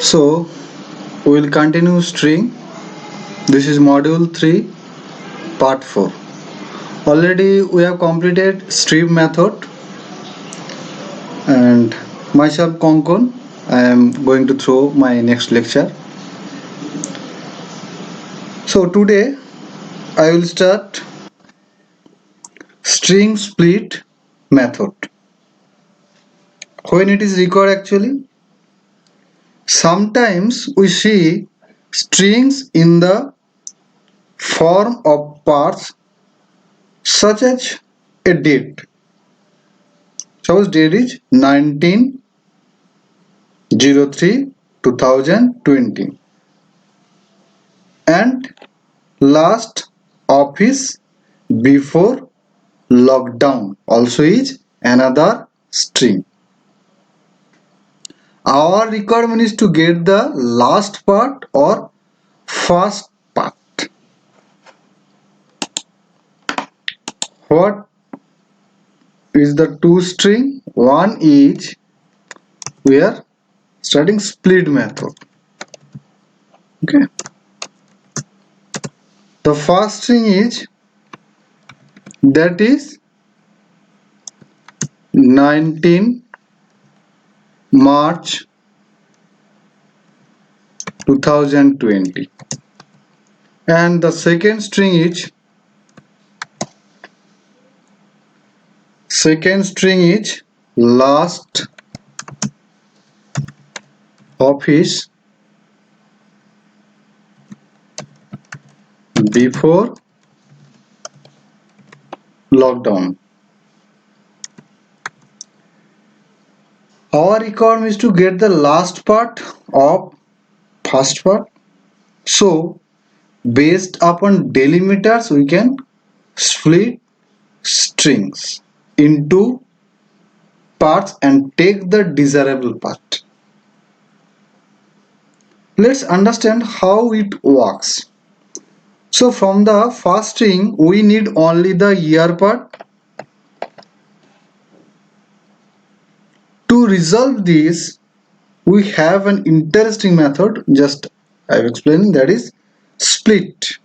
So we will continue string. This is module 3 part 4. Already we have completed string method, and myself Konkon, I am going to throw my next lecture. So today I will start string split method. When it is required actually, sometimes we see strings in the form of parts such as a date. Suppose date is 19/03/2020 and last office before lockdown also is another string. Our requirement is to get the last part or first part. What is the two string? One is we are studying split method. Okay. The first string is that is 19 March 2020, and the second string is last office before lockdown. Our requirement is to get the last part of first part. So based upon delimiters we can split strings into parts and take the desirable part. Let's understand how it works. So from the first string we need only the year part. To resolve this we have an interesting method, just I have explained, that is split.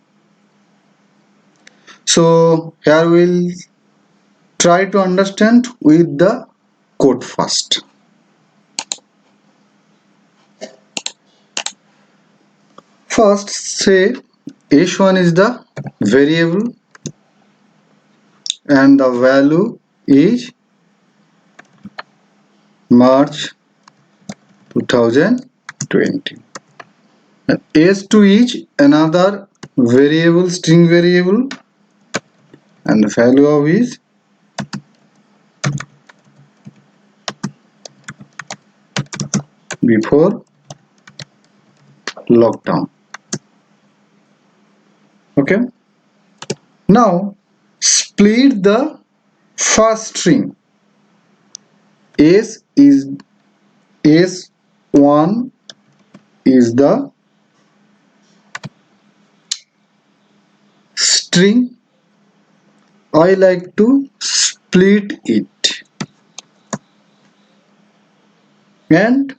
So here we'll try to understand with the code first. First say h1 is the variable and the value is March 2020. And s2 is another variable, string variable, and the value of is before lockdown. Okay. Now split the first string. S1 is the string. I like to split it, and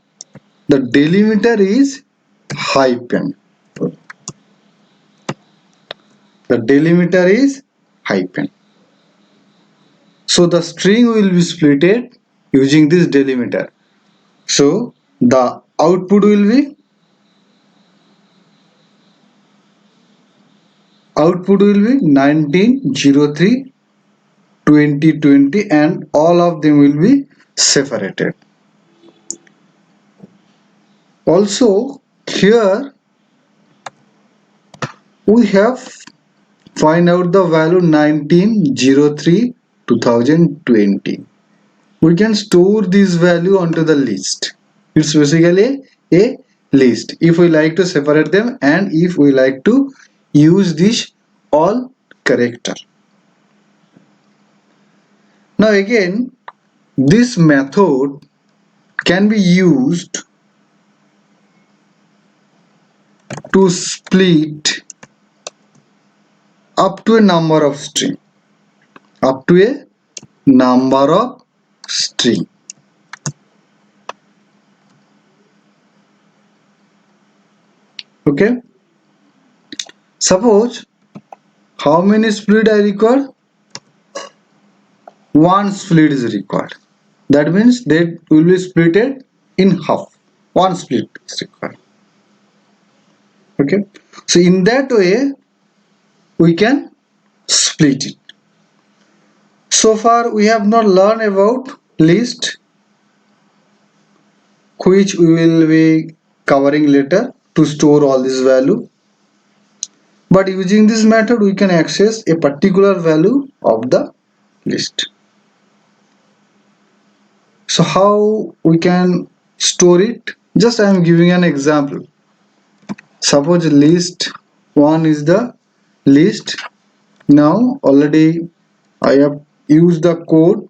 the delimiter is hyphen. The delimiter is hyphen. So the string will be splitted using this delimiter. So the output will be 19/03/2020 and all of them will be separated. Also here we have find out the value 19/03/2020. We can store this value onto the list. It's basically a list if we like to separate them and if we like to use this all character. Now again, this method can be used to split up to a number of string. Up to a number of string. Okay, suppose how many split I require? One split is required. That means they will be splitted in half. One split is required. Okay, so in that way we can split it. So far we have not learned about list, which we will be covering later to store all this value. But using this method we can access a particular value of the list. So how we can store it? Just I am giving an example. Suppose list 1 is the list. Now already I have used the code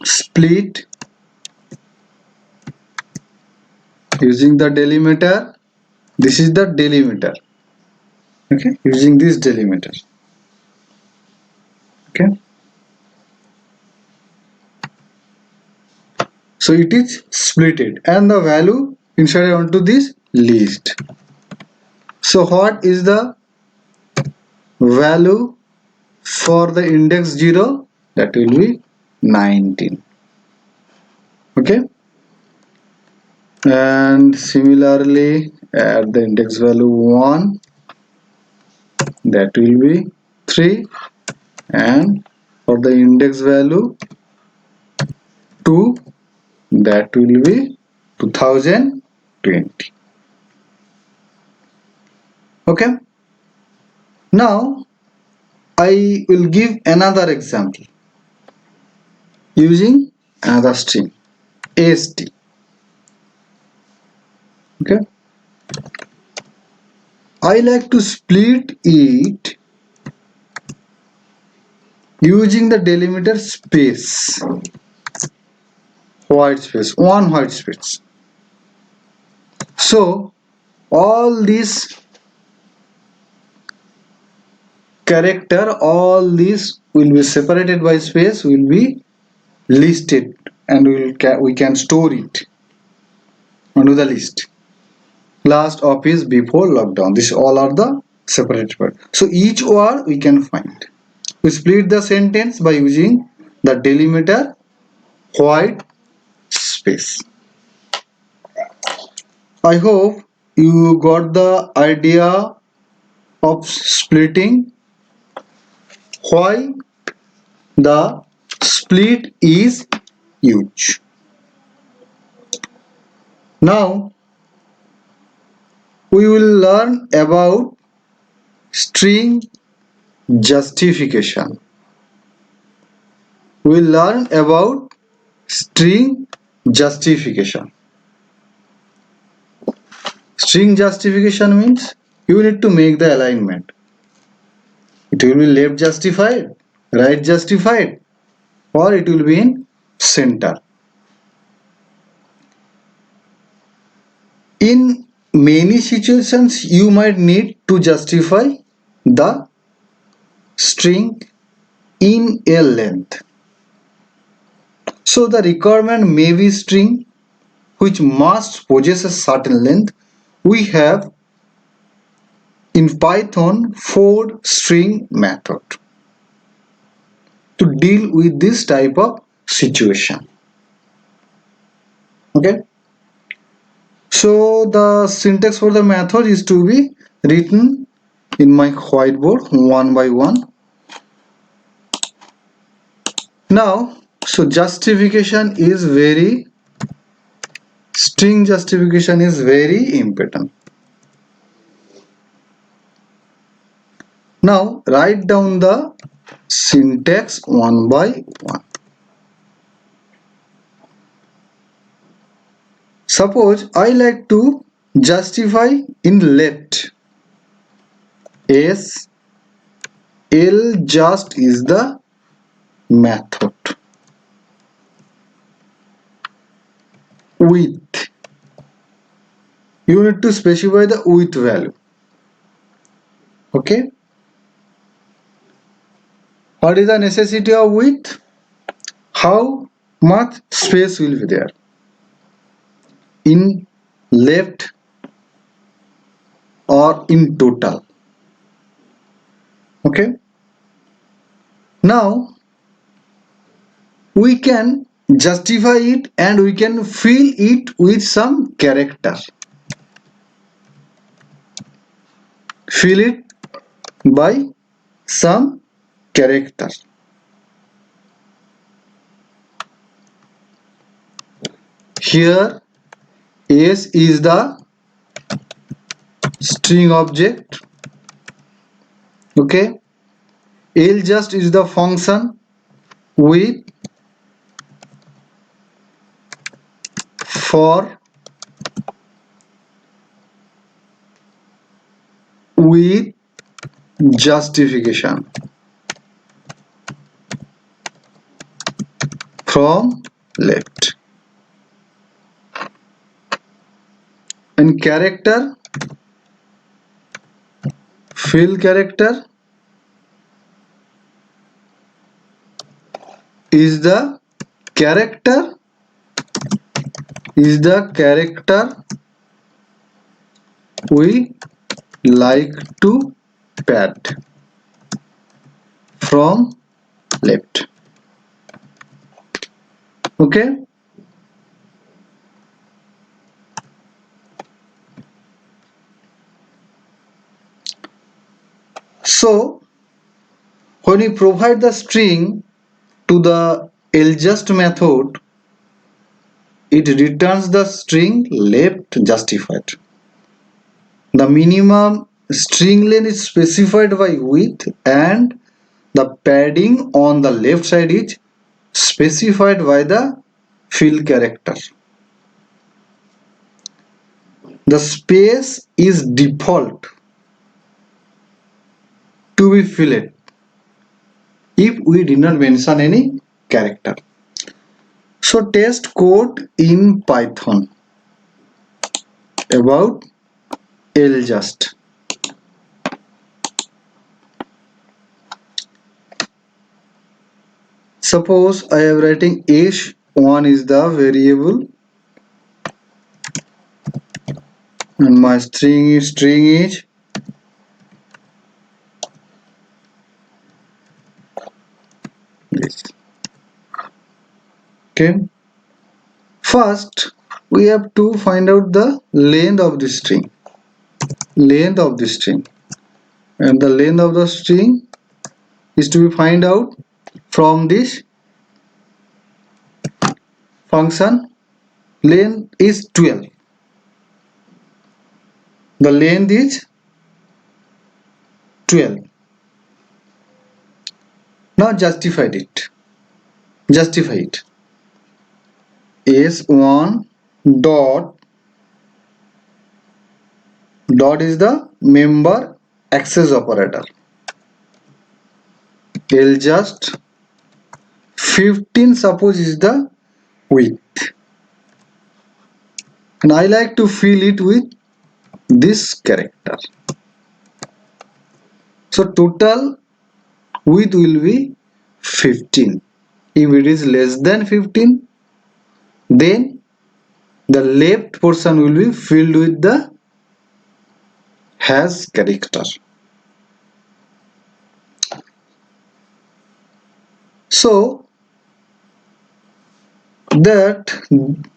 split using the delimiter. This is the delimiter. Okay, using this delimiter. Okay, so it is splitted and the value inside onto this list. So what is the value for the index 0? That will be 19. Okay, and similarly at the index value 1, that will be 3, and for the index value 2, that will be 2020. Okay, now I will give another example using another string ast. Okay, I like to split it using the delimiter space, white space, one white space. So all these character, all these will be separated by space, will be listed, and we can store it onto the list. Last office before lockdown. This all are the separate word. So each word we can find. We split the sentence by using the delimiter white space. I hope you got the idea of splitting, why the split is used. Now we will learn about string justification. We will learn about string justification. String justification means you need to make the alignment. It will be left justified, right justified, or it will be in center. In many situations, you might need to justify the string in a length. So the requirement may be string which must possess a certain length. We have in Python 4 string method to deal with this type of situation. Okay, so the syntax for the method is to be written in my whiteboard one by one. Now so justification is very, string justification is very important. Now write down the syntax one by one. Suppose I like to justify in let. S L just is the method. With, you need to specify the with value. Okay, what is the necessity of with? How much space will be there? in left or in total. Okay, now we can justify it and we can fill it with some character. Fill it by some character. Here S is the string object. Okay, L just is the function with for with justification from left, and character, fill character is the character we like to pad from left. Okay, so when we provide the string to the ljust method, it returns the string left justified. The minimum string length is specified by width and the padding on the left side is specified by the fill character. The space is default to be filled if we did not mention any character. So test code in Python about ljust. Suppose I am writing s1 is the variable and my string is this. Okay. First, we have to find out the length of the string. And the length of the string is to be find out from this function. Length is 12. The length is 12. Now justify it. S1 dot is the member access operator. Ljust 15 suppose is the width, and I like to fill it with this character. So total width will be 15. If it is less than 15, then the left portion will be filled with the has character. So that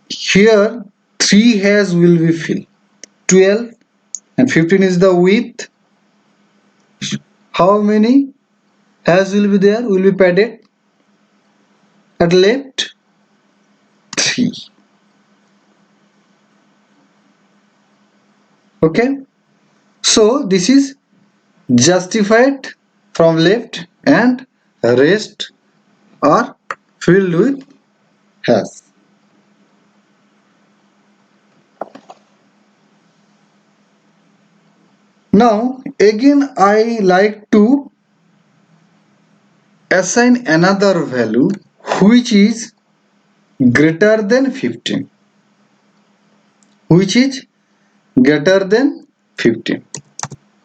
here 3 has will be filled. 12 and 15 is the width. How many has will be there? Will be padded at left 3. Okay, so this is justified from left and rest are filled with has. Now again I like to assign another value which is greater than 15, which is greater than 15.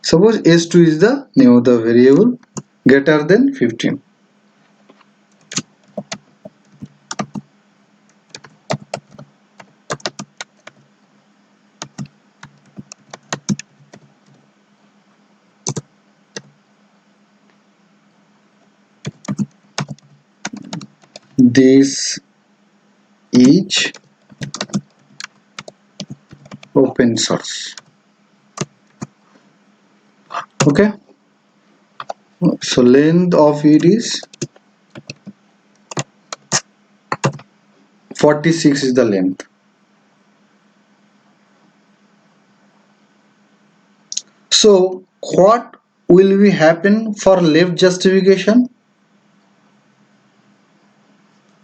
Suppose s2 is the name of the variable greater than 15. this is open source. Okay, so length of it is 46 is the length. So what will be happen for left justification?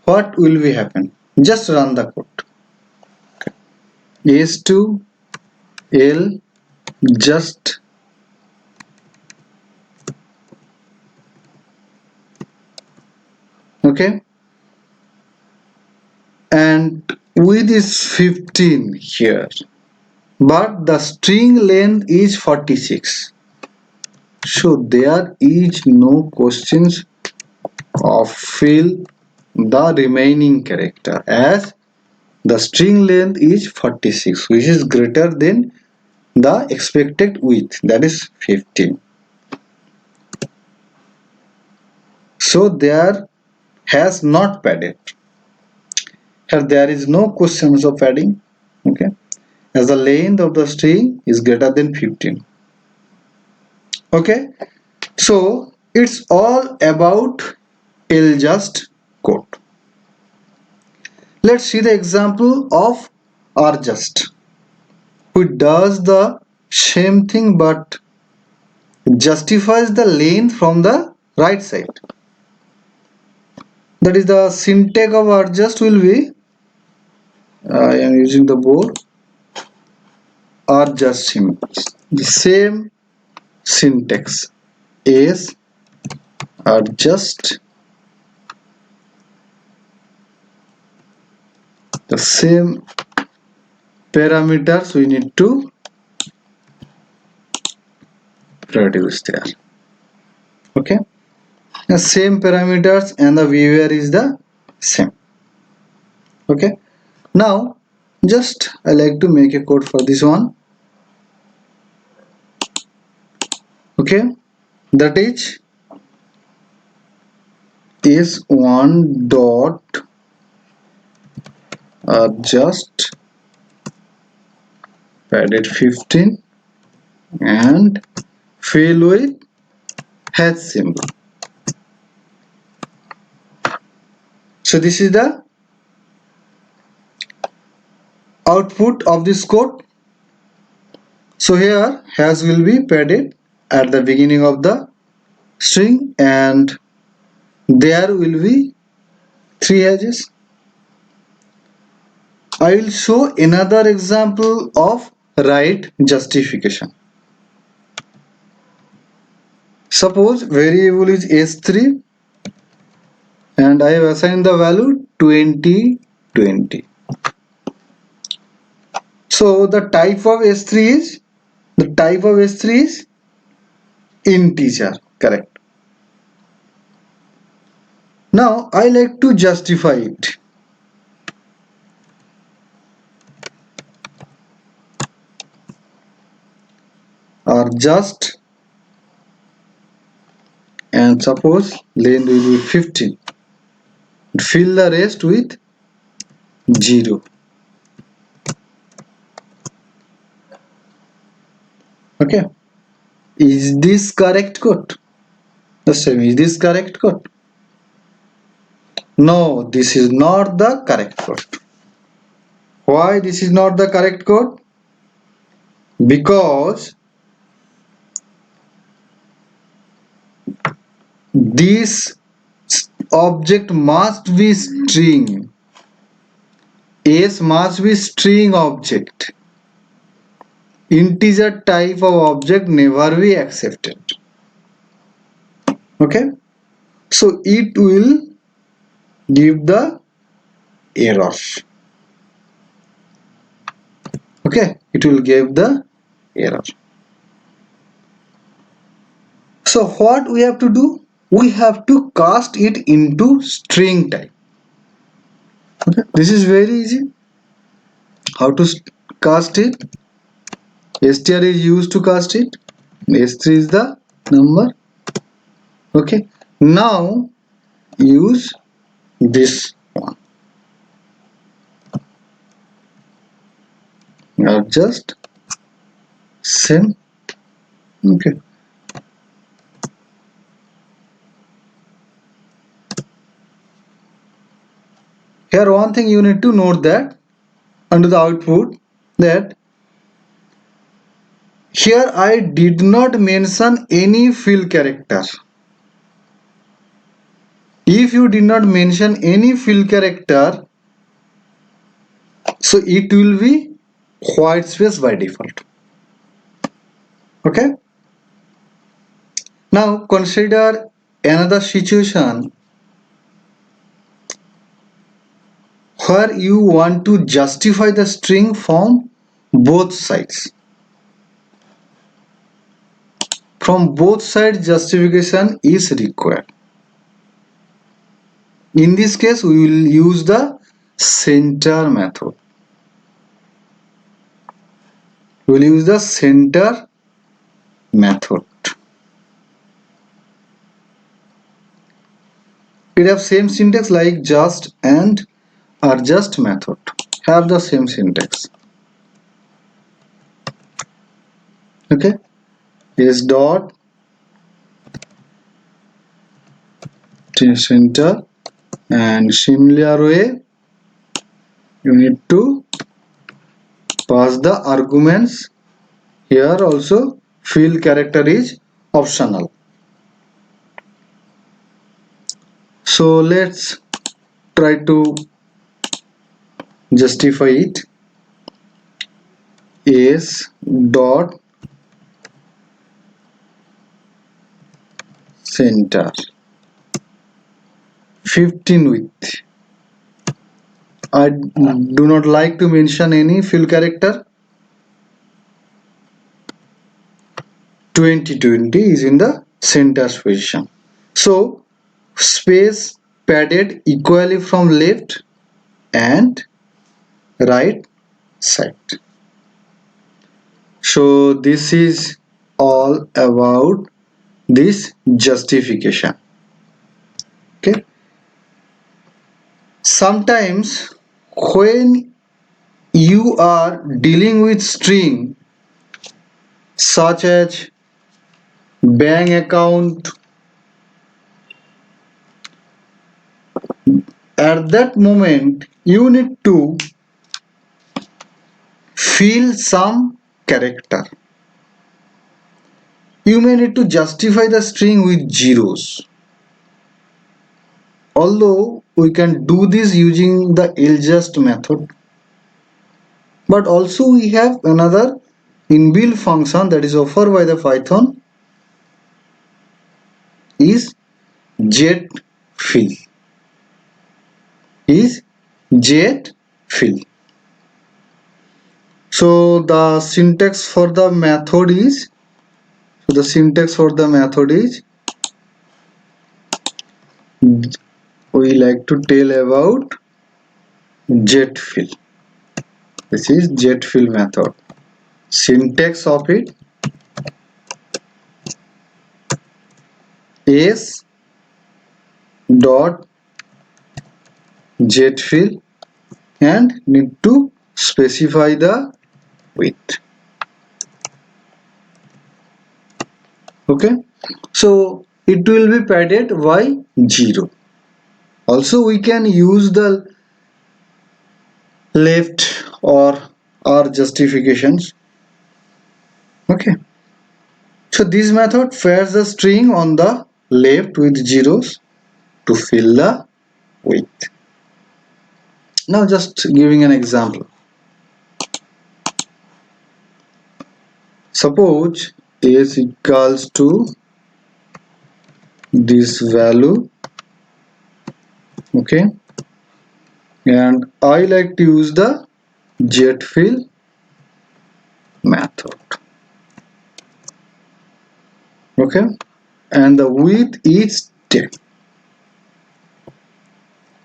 What will be happen? Just run the code. S2 L just okay, and width is 15 here, but the string length is 46. So there is no questions of fill the remaining character, as the string length is 46, which is greater than the expected width, that is 15. So there has not padded. Here there is no questions of padding. Okay, as the length of the string is greater than 15. Okay, so it's all about LJust code. Let's see the example of RJust, which does the same thing but justifies the length from the right side. That is, the syntax of RJust will be, I am using the board, RJust the same syntax is RJust, the same parameters we need to produce there. Okay, the same parameters and the behavior is the same. Okay, now just I like to make a code for this one. Okay, that is one dot just padded 15 and fill with hash symbol. So this is the output of this code. So here hash will be padded at the beginning of the string and there will be 3 hashes. I will show another example of right justification. Suppose variable is s3 and I have assigned the value 2020. So the type of s3 is integer, correct. Now I like to justify it. Or just, and suppose length will be 15. Fill the rest with 0. Okay, is this correct code? The same, is this correct code? No, this is not the correct code. Why this is not the correct code? Because this object must be string. S must be string object. Integer type of object never be accepted. Okay, so it will give the error. Okay, it will give the error. So what we have to do? We have to cast it into string type. Okay, this is very easy. How to cast it? Str is used to cast it. S3 is the number. Okay, now use this one. Adjust, same. Okay. Here one thing you need to note that under the output, that here I did not mention any fill character. If you did not mention any fill character, so it will be white space by default. Okay. Now consider another situation where you want to justify the string from both sides. From both sides justification is required. In this case we will use the center method. We will use the center method. It have same syntax like just and adjust method. Have the same syntax. Okay. Is dot center, and similar way you need to pass the arguments. Here also fill character is optional. So let's try to justify it. Is dot center 15 width. I do not like to mention any fill character. 2020 is in the center position. So space padded equally from left and right side. So this is all about this justification. Okay. Sometimes when you are dealing with string such as bank account, at that moment you need to fill some character. You may need to justify the string with zeros. Although we can do this using the ljust method, but also we have another inbuilt function that is offered by the Python is getFill. So the syntax for the method is we like to tell about getFill. This is getFill method. Syntax of it is dot getFill and need to specify the width. Okay, so it will be padded by 0. Also we can use the left or justifications. Okay, so this method pairs the string on the left with zeros to fill the width. Now just giving an example. Suppose is equals to this value. Okay, and I like to use the getFill method. Okay, and the width is 10.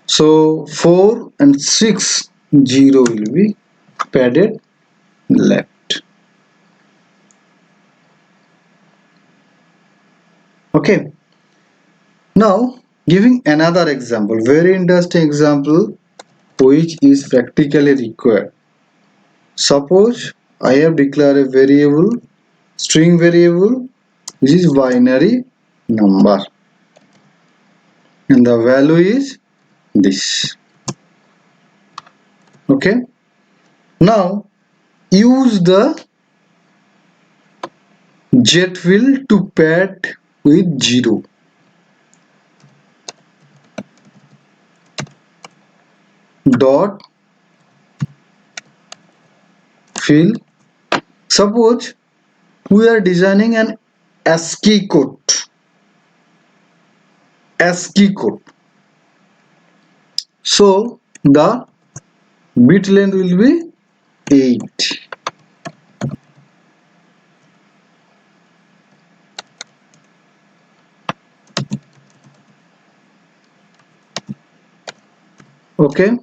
So 4 and 6 0 will be padded left. Okay, now Giving another example, very interesting example which is practically required. Suppose I have declared a variable, string variable, which is binary number, and the value is this. Okay. Now use the jet wheel to pad with 0. Dot fill. Suppose we are designing an ASCII code. ASCII code. So the bit length will be 8. Okay.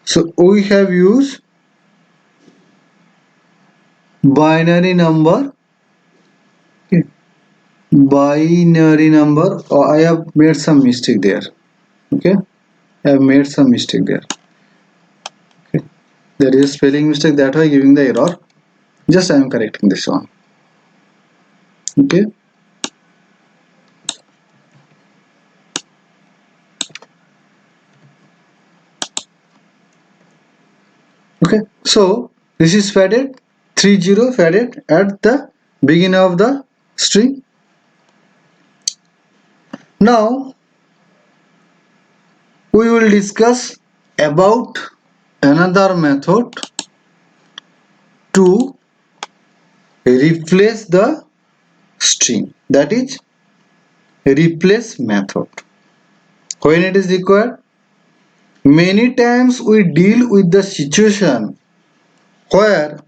So we have used binary number. Okay. Binary number. Oh, I have made some mistake there. Okay. I have made some mistake there. Okay. There is a spelling mistake, that why giving the error. Just I am correcting this one. Okay. Okay. So this is padded 30 padded at the beginning of the string. Now we will discuss about another method to replace the string, that is replace method. When it is required, many times we deal with the situation where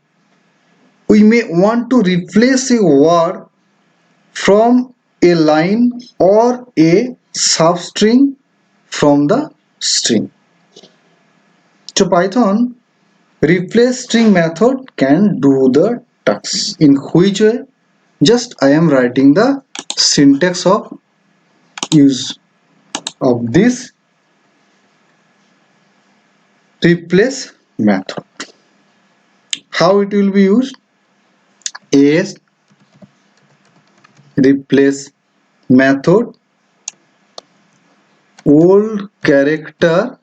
we may want to replace a word from a line or a substring from the string. So Python replace string method can do the task. In which way? Just I am writing the syntax of use of this replace method. How it will be used? As replace method, old character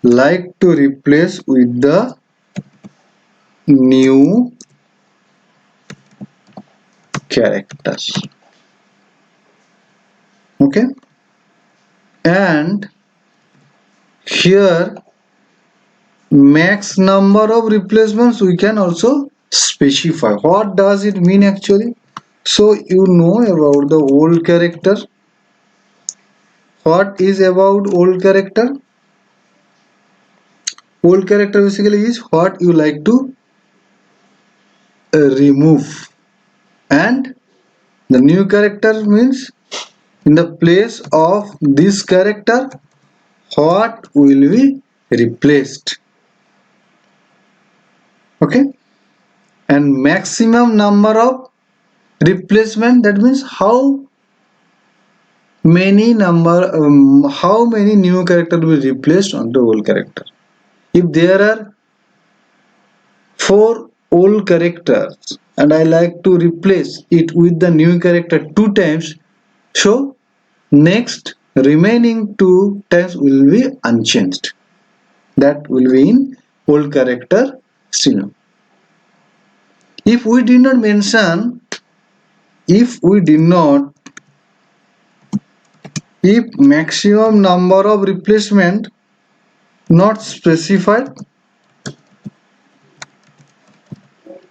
like to replace with the new characters. Okay. And here max number of replacements we can also specify. What does it mean actually? So you know about the old character. What is about old character? Old character basically is what you like to remove, and the new character means in the place of this character what will be replaced. Okay. And maximum number of replacement, that means how many how many new character will be replaced on the old character. If there are 4 old characters and I like to replace it with the new character 2 times, so next remaining 2 times will be unchanged. That will be in old character string. If we did not mention, if maximum number of replacement not specified,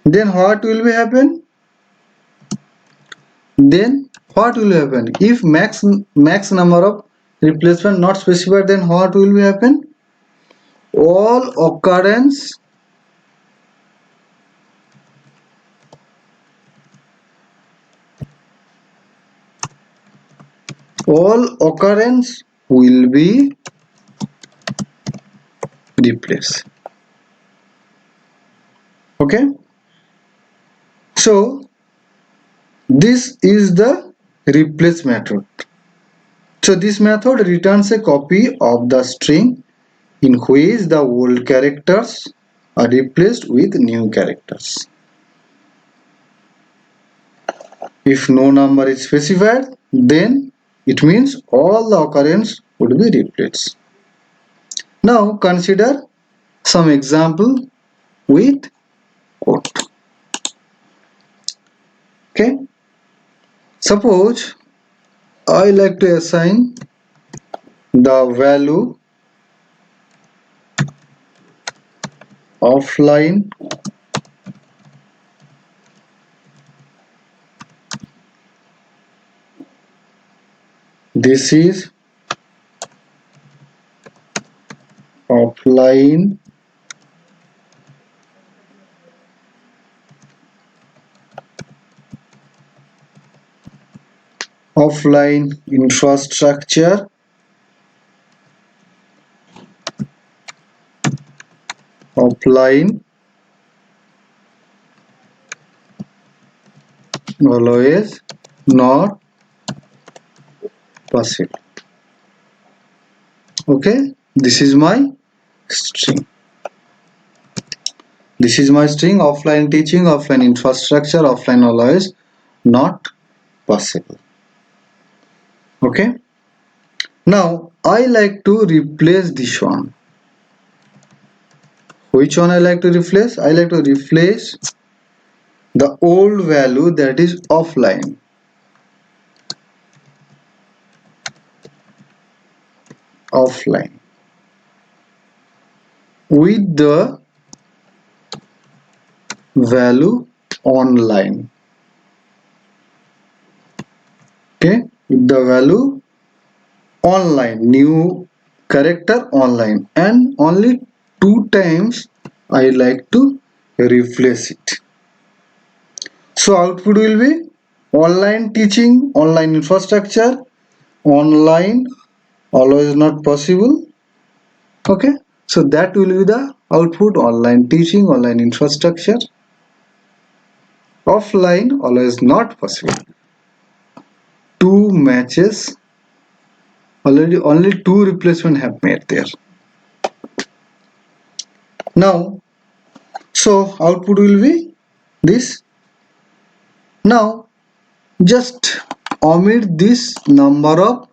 then what will be happen? Then what will happen? If max number of replacement not specified, then what will be happen? All occurrence will be replaced. Okay, so this is the replace method. So this method returns a copy of the string in which the old characters are replaced with new characters. If no number is specified, then it means all the occurrence would be replaced. Now consider some example with quote. Okay, suppose I like to assign the value offline this is offline infrastructure offline always not possible. Okay, this is my string. This is my string offline teaching, offline infrastructure, offline always not possible. Okay, now I like to replace this one. Which one I like to replace? I like to replace the old value that is offline with the value online. Okay, with the value online, new character online, and only two times I like to replace it. So output will be online teaching, online infrastructure, online always not possible. Okay, so that will be the output online teaching, online infrastructure, offline always not possible. Two matches already, only two replacement have made there. Now, so output will be this. Now, just omit this number of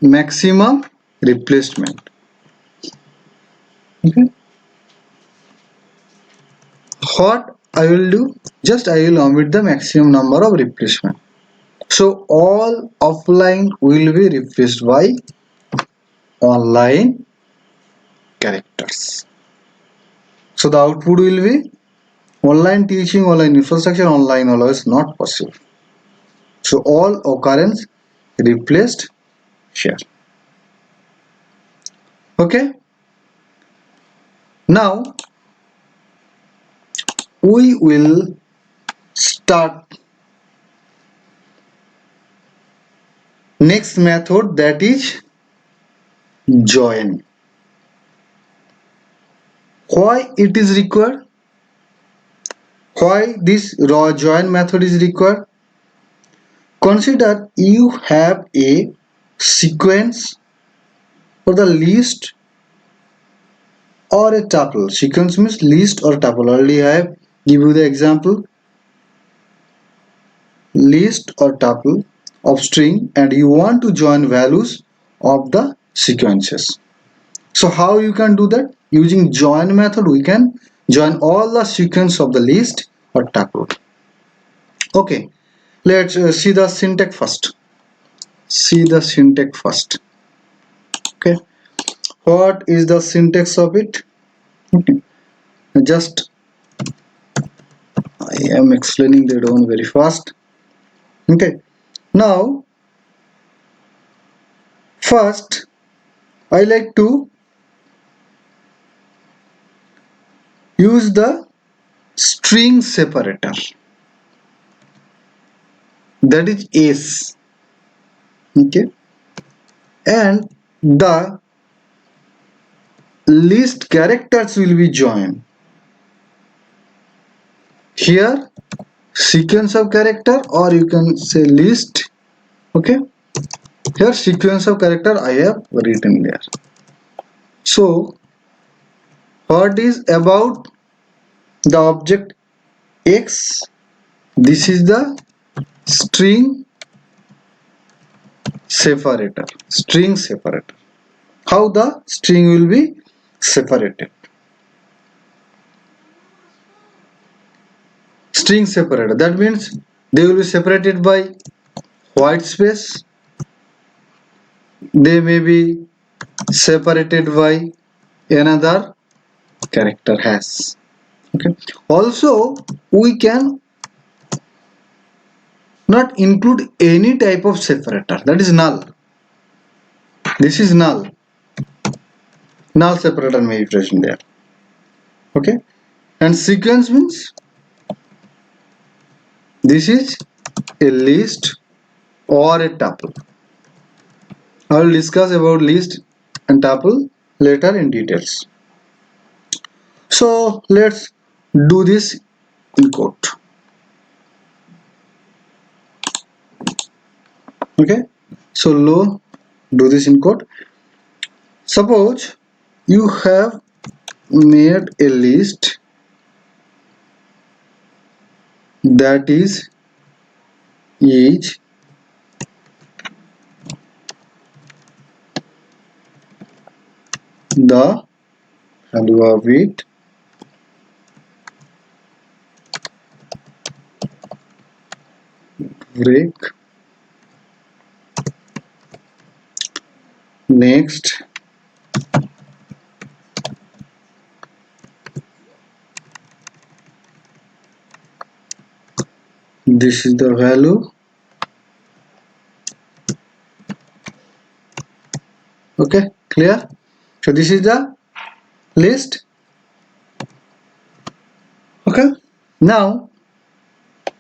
maximum replacement. Okay. What I will do? Just I will omit the maximum number of replacement. So all offline will be replaced by online characters. So the output will be online teaching, online infrastructure, online always not possible. So all occurrence replaced here. Okay. Now we will start next method, that is join. Why it is required? Why this raw join method is required? Consider you have a sequence for the list or a tuple. Sequence means list or tuple. Already I have give you the example. List or tuple of string, and you want to join values of the sequences. So how you can do that? Using join method we can join all the sequence of the list or tuple. Okay, let's see the syntax first. Okay, what is the syntax of it? Okay, just I am explaining that one very fast. Okay, now first I like to use the string separator, that is S. Okay, and the list characters will be joined. here sequence of character, or you can say list. Okay, here sequence of character I have written there. So what is about the object X? This is the string separator. String separator. How the string will be separated? String separator. That means they will be separated by white space. They may be separated by another character hash. Okay. Also, we can not include any type of separator. That is null. This is null. Null separator may be present there. Okay. And sequence means this is a list or a tuple. I will discuss about list and tuple later in details. So let's do this in code. Okay. So do this in code. Suppose you have made a list that is each the value of it break next this is the value. Okay, clear? So this is the list. Okay, now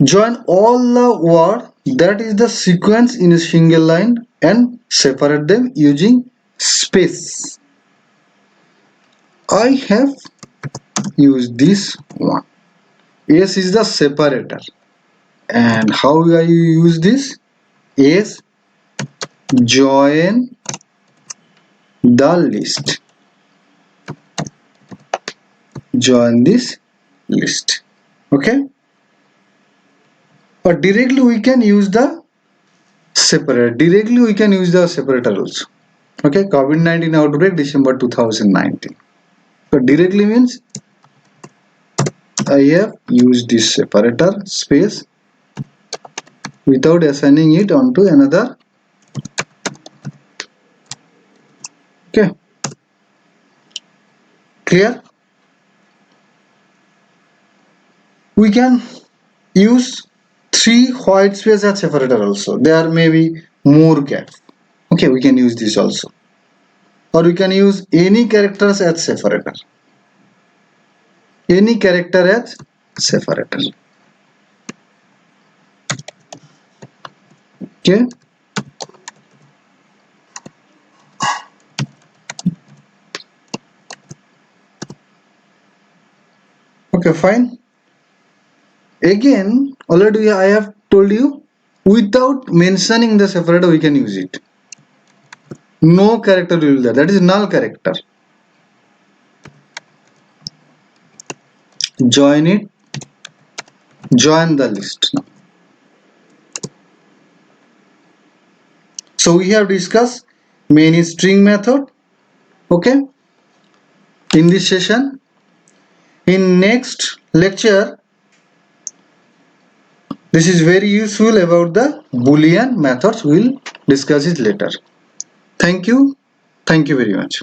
join all the word that is the sequence in a single line and separate them using space. I have used this one. S is the separator. And how I use this? S join the list. Join this list. Okay. Or directly we can use the separator. Directly we can use the separator also. Okay. COVID-19 outbreak December 2019. So directly means I have used this separator space without assigning it onto another. Okay. Clear? We can use 3 white space as separator also. There may be more gaps. Okay, we can use this also. Or we can use any characters as separator. Any character as separator. Okay. Okay, fine. Again, already I have told you, without mentioning the separator we can use it. No character will be there. That is null character. Join it. Join the list now. So we have discussed many string method. Okay. In this session, in next lecture, this is very useful about the Boolean methods. We'll discuss it later. Thank you. Thank you very much.